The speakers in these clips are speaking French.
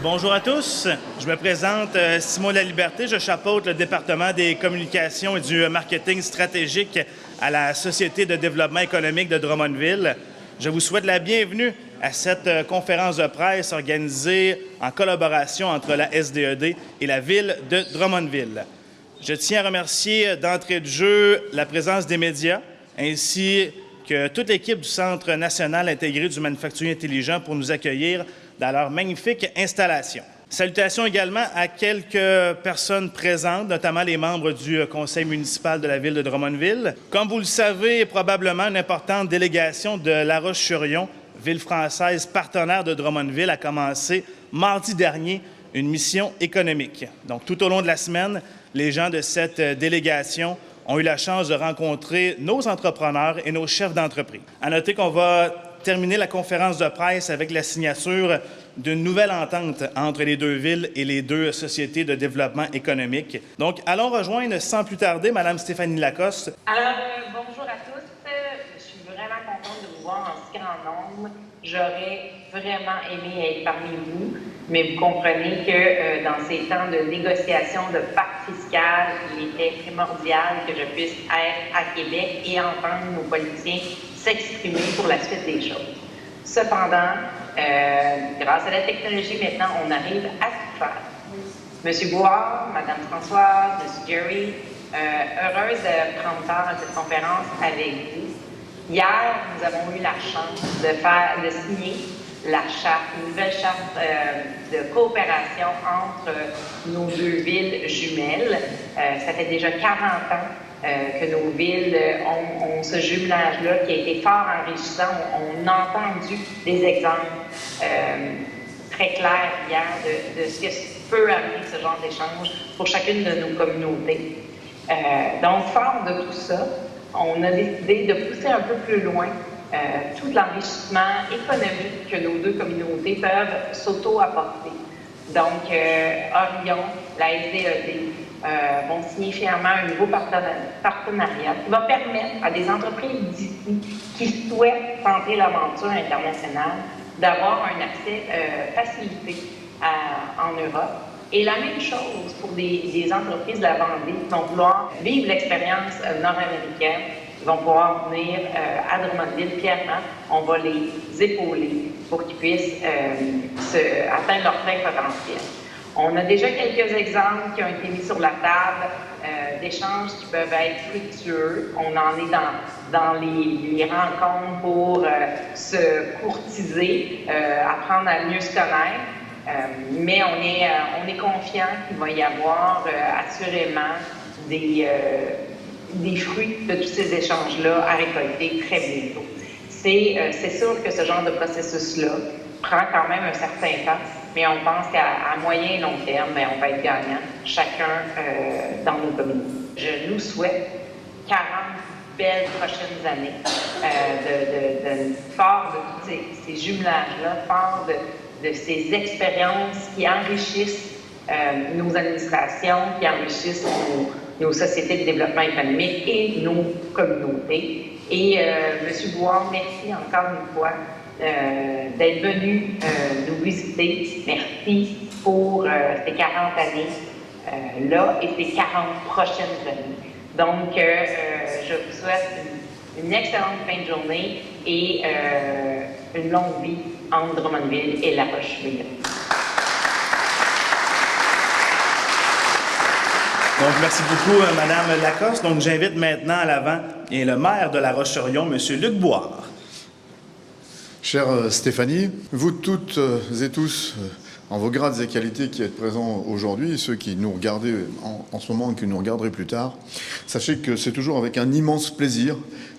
Bonjour à tous. Je me présente Simon Laliberté. Je chapeaute le département des communications et du marketing stratégique à la Société de développement économique de Drummondville. Je vous souhaite la bienvenue à cette conférence de presse organisée en collaboration entre la SDED et la Ville de Drummondville. Je tiens à remercier d'entrée de jeu la présence des médias ainsi que toute l'équipe du Centre national intégré du manufacturier intelligent pour nous accueillir dans leur magnifique installation. Salutations également à quelques personnes présentes, notamment les membres du conseil municipal de la ville de Drummondville. Comme vous le savez, probablement une importante délégation de La Roche-sur-Yon, ville française partenaire de Drummondville, a commencé mardi dernier une mission économique. Donc, tout au long de la semaine, les gens de cette délégation ont eu la chance de rencontrer nos entrepreneurs et nos chefs d'entreprise. À noter qu'on va terminer la conférence de presse avec la signature d'une nouvelle entente entre les deux villes et les deux sociétés de développement économique. Donc, allons rejoindre sans plus tarder Mme Stéphanie Lacoste. Alors, bonjour à tous. Je suis vraiment contente de vous voir en si grand nombre. J'aurais vraiment aimé être parmi vous, mais vous comprenez que dans ces temps de négociation de pacte fiscal, il était primordial que je puisse être à Québec et entendre nos politiciens s'exprimer pour la suite des choses. Cependant, grâce à la technologie, maintenant, on arrive à tout faire. Monsieur Bouard, Madame Françoise, Monsieur Jerry, heureuse de prendre part à cette conférence avec vous. Hier, nous avons eu la chance de signer la charte, une nouvelle charte de coopération entre nos deux villes jumelles. Ça fait déjà 40 ans que nos villes ont ce jumelage-là qui a été fort enrichissant. On a entendu des exemples très clairs hier de ce que peut amener ce genre d'échange pour chacune de nos communautés. Donc, fort de tout ça, on a décidé de pousser un peu plus loin tout l'enrichissement économique que nos deux communautés peuvent s'auto-apporter. Donc, Orion, la SDED, vont signer fièrement un nouveau partenariat qui va permettre à des entreprises d'ici qui souhaitent tenter l'aventure internationale d'avoir un accès facilité en Europe. Et la même chose pour des entreprises de la Vendée qui vont vouloir vivre l'expérience nord-américaine. Ils vont pouvoir venir à Drummondville fièrement. On va les épauler pour qu'ils puissent atteindre leur plein potentiel. On a déjà quelques exemples qui ont été mis sur la table d'échanges qui peuvent être fructueux. On en est dans les rencontres pour se courtiser, apprendre à mieux se connaître. Mais on est confiant qu'il va y avoir assurément des fruits de tous ces échanges-là à récolter très bientôt. C'est sûr que ce genre de processus-là prend quand même un certain temps, mais on pense qu'à moyen et long terme, on va être gagnant, chacun dans nos communautés. Je nous souhaite 40 belles prochaines années, fort de tous ces jumelages-là, fort de ces expériences qui enrichissent nos administrations, qui enrichissent nos sociétés de développement économique et nos communautés. Et M. Bouard, merci encore une fois d'être venu nous visiter. Merci pour ces 40 années-là et ces 40 prochaines années. Donc, je vous souhaite une excellente fin de journée et une longue vie entre Drummondville et La Roche-sur-Yon. Donc, merci beaucoup, Mme Lacoste. Donc, j'invite maintenant à l'avant le maire de La Roche-sur-Yon, M. Luc Bouard. Chère Stéphanie, vous toutes et tous, en vos grades et qualités qui êtes présents aujourd'hui, et ceux qui nous regardez en ce moment et qui nous regarderez plus tard, sachez que c'est toujours avec un immense plaisir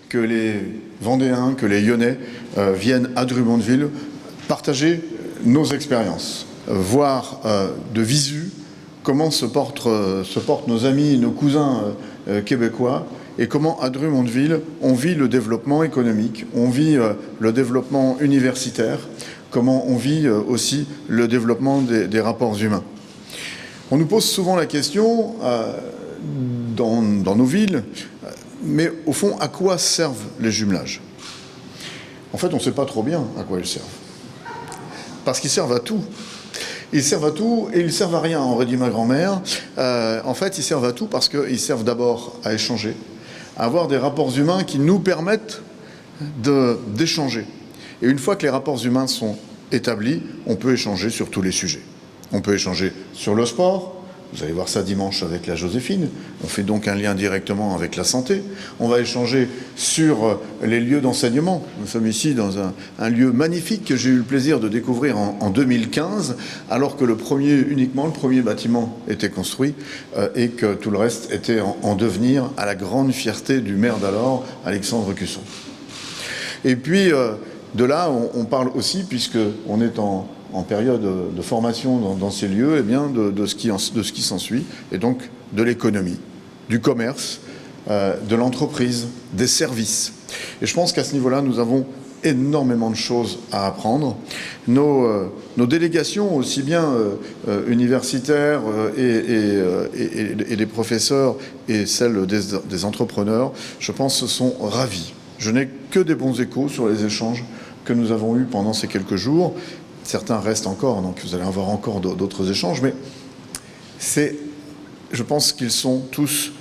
que les Vendéens, que les Lyonnais viennent à Drummondville partager nos expériences, voir de visu comment se portent nos amis et nos cousins québécois et comment à Drummondville on vit le développement économique, on vit le développement universitaire, comment on vit aussi le développement des rapports humains. On nous pose souvent la question dans nos villes, mais au fond, à quoi servent les jumelages? En fait, on ne sait pas trop bien à quoi ils servent. Parce qu'ils servent à tout. Ils servent à tout et ils servent à rien, aurait dit ma grand-mère. En fait, ils servent à tout parce qu'ils servent d'abord à échanger, à avoir des rapports humains qui nous permettent d'échanger. Et une fois que les rapports humains sont établis, on peut échanger sur tous les sujets. On peut échanger sur le sport. Vous allez voir ça dimanche avec la Joséphine. On fait donc un lien directement avec la santé. On va échanger sur les lieux d'enseignement. Nous sommes ici dans un lieu magnifique que j'ai eu le plaisir de découvrir en 2015, alors que le premier bâtiment était construit et que tout le reste était en devenir, à la grande fierté du maire d'alors, Alexandre Cusson. Et puis, de là, on parle aussi, puisqu'on est en période de formation dans ces lieux, eh bien de ce qui s'ensuit, et donc de l'économie, du commerce, de l'entreprise, des services. Et je pense qu'à ce niveau-là, nous avons énormément de choses à apprendre. Nos délégations, aussi bien universitaires et des professeurs et celles des entrepreneurs, je pense, sont ravis. Je n'ai que des bons échos sur les échanges que nous avons eus pendant ces quelques jours. Certains restent encore, donc vous allez avoir encore d'autres échanges, mais je pense qu'ils sont tous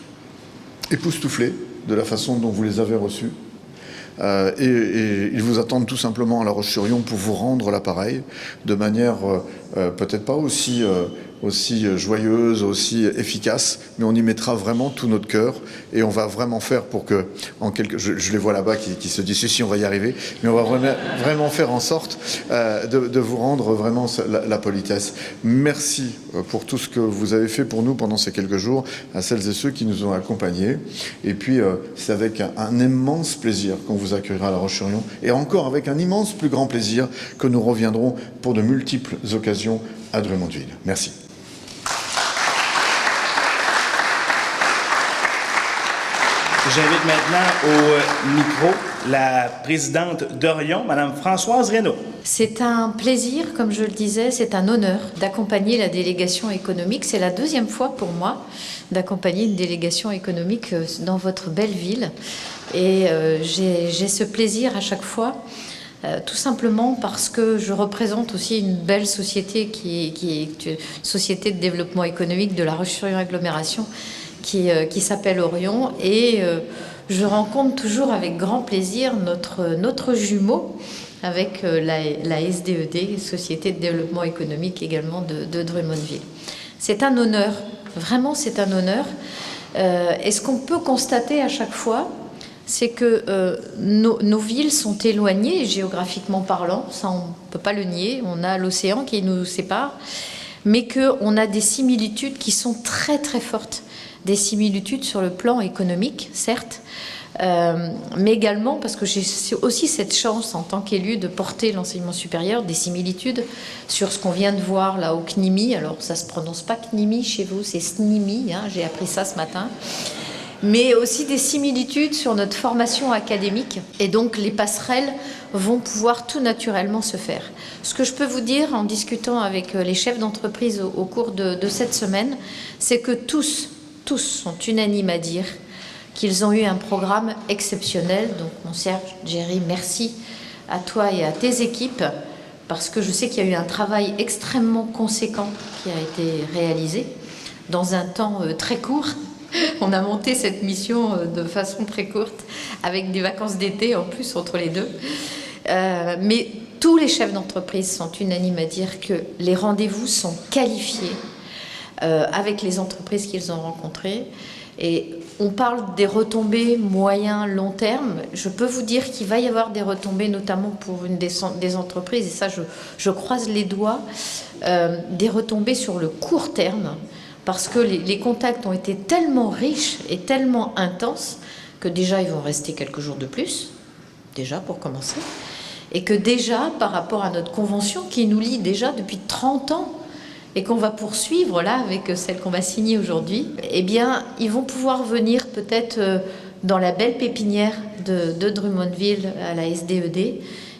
époustouflés de la façon dont vous les avez reçus. Et ils vous attendent tout simplement à La Roche-sur-Yon pour vous rendre l'appareil de manière peut-être pas aussi joyeuse, aussi efficace, mais on y mettra vraiment tout notre cœur et on va vraiment faire pour que, je les vois là-bas qui se disent si on va y arriver, mais on va vraiment faire en sorte de vous rendre vraiment la politesse. Merci pour tout ce que vous avez fait pour nous pendant ces quelques jours, à celles et ceux qui nous ont accompagnés. Et puis, c'est avec un immense plaisir qu'on vous accueillera à La Roche-sur-Yon et encore avec un immense plus grand plaisir que nous reviendrons pour de multiples occasions à Drummondville. Merci. J'invite maintenant au micro la présidente d'Orion, Madame Françoise Reynaud. C'est un plaisir, comme je le disais, c'est un honneur d'accompagner la délégation économique. C'est la deuxième fois pour moi d'accompagner une délégation économique dans votre belle ville. Et j'ai ce plaisir à chaque fois, tout simplement parce que je représente aussi une belle société qui est une société de développement économique de La Roche-sur-Yon agglomération, qui s'appelle Orion, et je rencontre toujours avec grand plaisir notre jumeau avec la SDED, Société de développement économique également de Drummondville. C'est un honneur, vraiment c'est un honneur. Et ce qu'on peut constater à chaque fois, c'est que nos villes sont éloignées géographiquement parlant, ça on ne peut pas le nier, on a l'océan qui nous sépare, mais qu'on a des similitudes qui sont très très fortes. Des similitudes sur le plan économique, certes, mais également parce que j'ai aussi cette chance en tant qu'élue de porter l'enseignement supérieur, des similitudes sur ce qu'on vient de voir là au CNIMI. Alors ça se prononce pas CNIMI chez vous, c'est SNIMI, hein, j'ai appris ça ce matin. Mais aussi des similitudes sur notre formation académique, et donc les passerelles vont pouvoir tout naturellement se faire. Ce que je peux vous dire en discutant avec les chefs d'entreprise au cours de cette semaine, c'est que tous sont unanimes à dire qu'ils ont eu un programme exceptionnel. Donc mon cher Jerry, merci à toi et à tes équipes, parce que je sais qu'il y a eu un travail extrêmement conséquent qui a été réalisé dans un temps très court. On a monté cette mission de façon très courte, avec des vacances d'été en plus entre les deux. Mais tous les chefs d'entreprise sont unanimes à dire que les rendez-vous sont qualifiés avec les entreprises qu'ils ont rencontrées. Et on parle des retombées moyen, long terme. Je peux vous dire qu'il va y avoir des retombées, notamment pour une des entreprises, et ça je croise les doigts, des retombées sur le court terme, parce que les contacts ont été tellement riches et tellement intenses que déjà ils vont rester quelques jours de plus, déjà pour commencer, et que déjà par rapport à notre convention qui nous lie déjà depuis 30 ans, et qu'on va poursuivre là avec celle qu'on va signer aujourd'hui, eh bien, ils vont pouvoir venir peut-être dans la belle pépinière de Drummondville à la SDED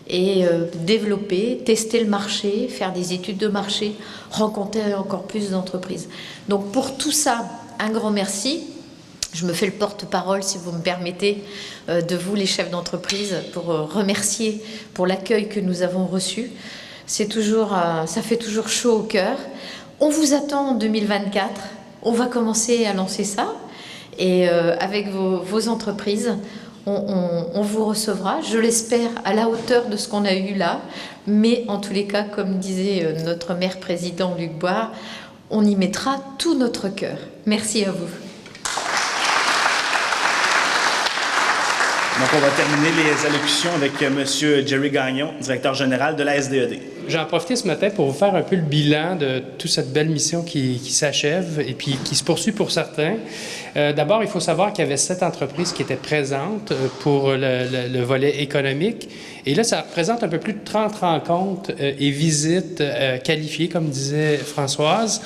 et développer, tester le marché, faire des études de marché, rencontrer encore plus d'entreprises. Donc pour tout ça, un grand merci. Je me fais le porte-parole, si vous me permettez, de vous les chefs d'entreprise, pour remercier pour l'accueil que nous avons reçu. C'est toujours, ça fait toujours chaud au cœur. On vous attend en 2024. On va commencer à lancer ça. Et avec vos entreprises, on vous recevra, je l'espère, à la hauteur de ce qu'on a eu là. Mais en tous les cas, comme disait notre maire président Luc Boire, on y mettra tout notre cœur. Merci à vous. Donc, on va terminer les allocutions avec M. Jerry Gagnon, directeur général de la SDED. J'en profite ce matin pour vous faire un peu le bilan de toute cette belle mission qui s'achève et puis qui se poursuit pour certains. D'abord, il faut savoir qu'il y avait 7 entreprises qui étaient présentes pour le volet économique. Et là, ça représente un peu plus de 30 rencontres et visites qualifiées, comme disait Françoise,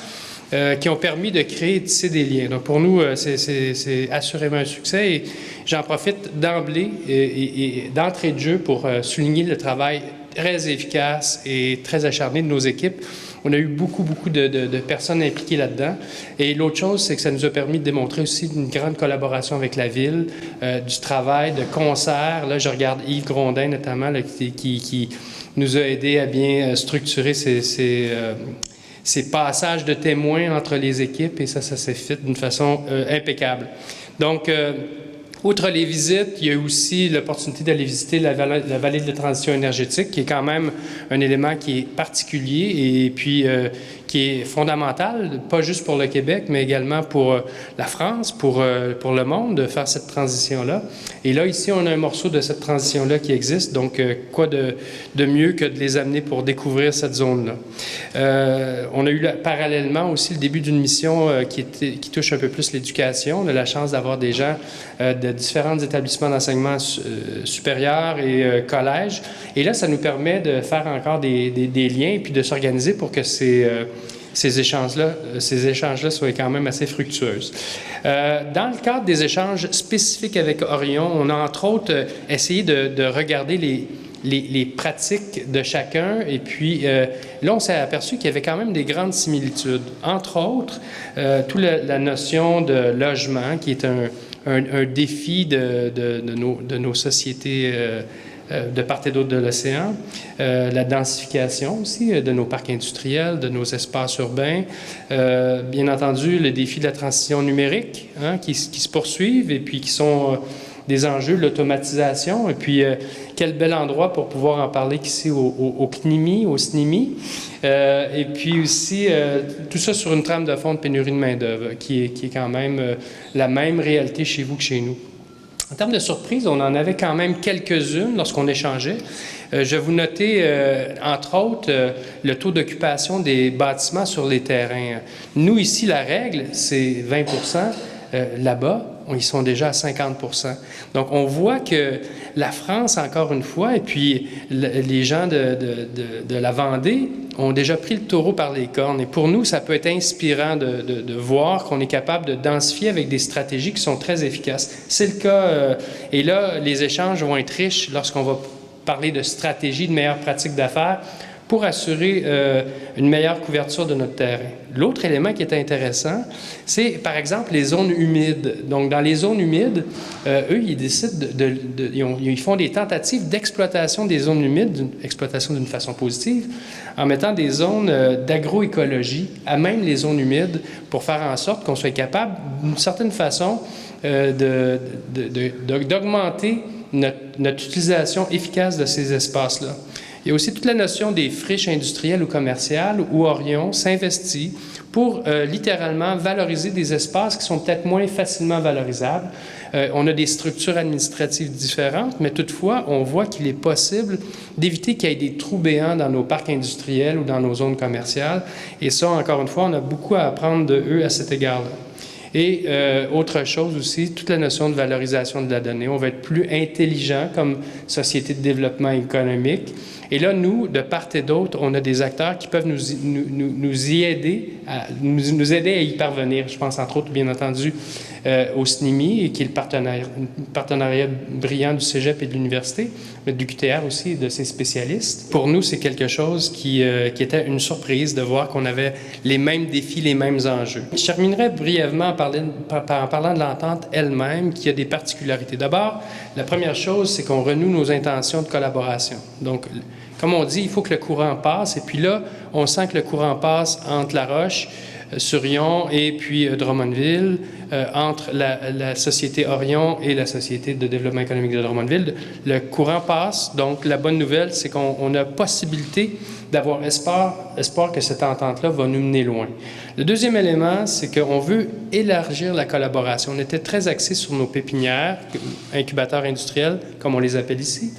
qui ont permis de créer et tisser des liens. Donc, pour nous, c'est assurément un succès. Et j'en profite d'emblée et d'entrée de jeu pour souligner le travail très efficace et très acharné de nos équipes. On a eu beaucoup de personnes impliquées là-dedans. Et l'autre chose, c'est que ça nous a permis de démontrer aussi une grande collaboration avec la Ville, du travail, de concert. Là, je regarde Yves Grondin, notamment, là, qui nous a aidés à bien structurer ces passages de témoins entre les équipes, et ça s'est fait d'une façon impeccable. Donc, outre les visites, il y a aussi l'opportunité d'aller visiter la vallée de la transition énergétique, qui est quand même un élément qui est particulier et puis qui est fondamental, pas juste pour le Québec, mais également pour la France, pour le monde, de faire cette transition-là. Et là, ici, on a un morceau de cette transition-là qui existe, donc quoi de mieux que de les amener pour découvrir cette zone-là. On a eu parallèlement aussi le début d'une mission qui touche un peu plus l'éducation. On a la chance d'avoir des gens de différents établissements d'enseignement supérieur et collège. Et là, ça nous permet de faire encore des liens et puis de s'organiser pour que ces échanges-là soient quand même assez fructueuses. Dans le cadre des échanges spécifiques avec Orion, on a entre autres essayé de regarder les pratiques de chacun. Et puis, là, on s'est aperçu qu'il y avait quand même des grandes similitudes. Entre autres, toute la notion de logement, qui est un défi de nos sociétés de part et d'autre de l'océan, la densification aussi de nos parcs industriels, de nos espaces urbains, bien entendu le défi de la transition numérique, hein, qui se poursuivent et puis qui sont des enjeux, l'automatisation, et puis quel bel endroit pour pouvoir en parler qu'ici au CNIMI, au SNIMI, et puis aussi tout ça sur une trame de fond de pénurie de main-d'œuvre, qui est quand même la même réalité chez vous que chez nous. En termes de surprises, on en avait quand même quelques-unes lorsqu'on échangeait. Je vais vous noter, entre autres, le taux d'occupation des bâtiments sur les terrains. Nous, ici, la règle, c'est 20 là-bas, ils sont déjà à 50 %. Donc, on voit que la France, encore une fois, et puis les gens de la Vendée ont déjà pris le taureau par les cornes. Et pour nous, ça peut être inspirant de voir qu'on est capable de densifier avec des stratégies qui sont très efficaces. C'est le cas, et là, les échanges vont être riches lorsqu'on va parler de stratégie, de meilleures pratiques d'affaires, pour assurer une meilleure couverture de notre terrain. L'autre élément qui est intéressant, c'est par exemple les zones humides. Donc, dans les zones humides, eux, ils décident ils font des tentatives d'exploitation des zones humides, exploitation d'une façon positive, en mettant des zones d'agroécologie à même les zones humides pour faire en sorte qu'on soit capable, d'une certaine façon, d'augmenter notre utilisation efficace de ces espaces-là. Il y a aussi toute la notion des friches industrielles ou commerciales où Orion s'investit pour littéralement valoriser des espaces qui sont peut-être moins facilement valorisables. On a des structures administratives différentes, mais toutefois, on voit qu'il est possible d'éviter qu'il y ait des trous béants dans nos parcs industriels ou dans nos zones commerciales. Et ça, encore une fois, on a beaucoup à apprendre de eux à cet égard-là. Et autre chose aussi, toute la notion de valorisation de la donnée. On va être plus intelligent comme société de développement économique. Et là, nous, de part et d'autre, on a des acteurs qui peuvent nous aider à y parvenir. Je pense entre autres, bien entendu, au SNIMI, qui est le partenariat brillant du Cégep et de l'Université, mais du QTR aussi, de ses spécialistes. Pour nous, c'est quelque chose qui était une surprise de voir qu'on avait les mêmes défis, les mêmes enjeux. Je terminerai brièvement en parlant de l'entente elle-même, qui a des particularités. D'abord, la première chose, c'est qu'on renoue nos intentions de collaboration. Donc, comme on dit, il faut que le courant passe. Et puis là, on sent que le courant passe entre La Roche, Surillon et puis Drummondville, entre la Société Orion et la Société de développement économique de Drummondville. Le courant passe, donc la bonne nouvelle, c'est qu'on a possibilité d'avoir espoir que cette entente-là va nous mener loin. Le deuxième élément, c'est qu'on veut élargir la collaboration. On était très axé sur nos pépinières, incubateurs industriels, comme on les appelle ici.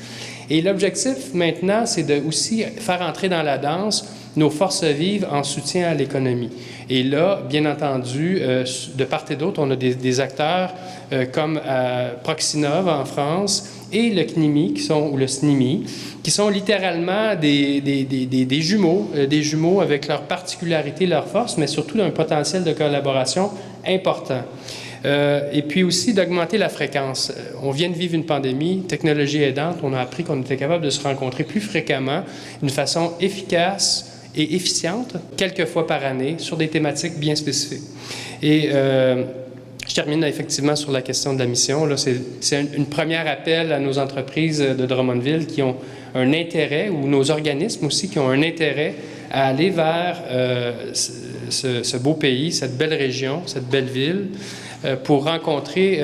Et l'objectif maintenant, c'est de aussi faire entrer dans la danse nos forces vives en soutien à l'économie. Et là, bien entendu, de part et d'autre, on a des acteurs comme Proxinov en France et le CNIMI, ou le SNIMI, qui sont littéralement des jumeaux avec leurs particularités, leurs forces, mais surtout un potentiel de collaboration important. Et puis aussi d'augmenter la fréquence. On vient de vivre une pandémie, technologie aidante, on a appris qu'on était capable de se rencontrer plus fréquemment, d'une façon efficace et efficiente, quelques fois par année, sur des thématiques bien spécifiques. Et je termine effectivement sur la question de la mission. Là, c'est une première appel à nos entreprises de Drummondville qui ont un intérêt, ou nos organismes aussi, qui ont un intérêt à aller vers ce beau pays, cette belle région, cette belle ville, pour rencontrer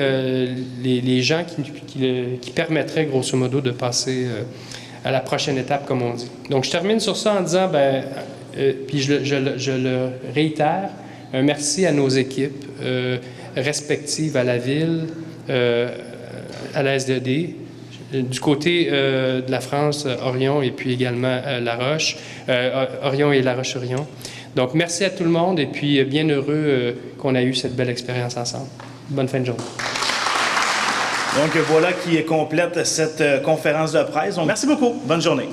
les gens qui permettraient, grosso modo, de passer à la prochaine étape, comme on dit. Donc, je termine sur ça en disant, puis je le réitère, un merci à nos équipes respectives à la ville, à la SDD, du côté de la France, Orion et puis également La Roche, Orion et La Roche-sur-Yon. Donc, merci à tout le monde et puis bien heureux qu'on a eu cette belle expérience ensemble. Bonne fin de journée. Donc, voilà qui complète cette conférence de presse. Donc, merci beaucoup. Bonne journée.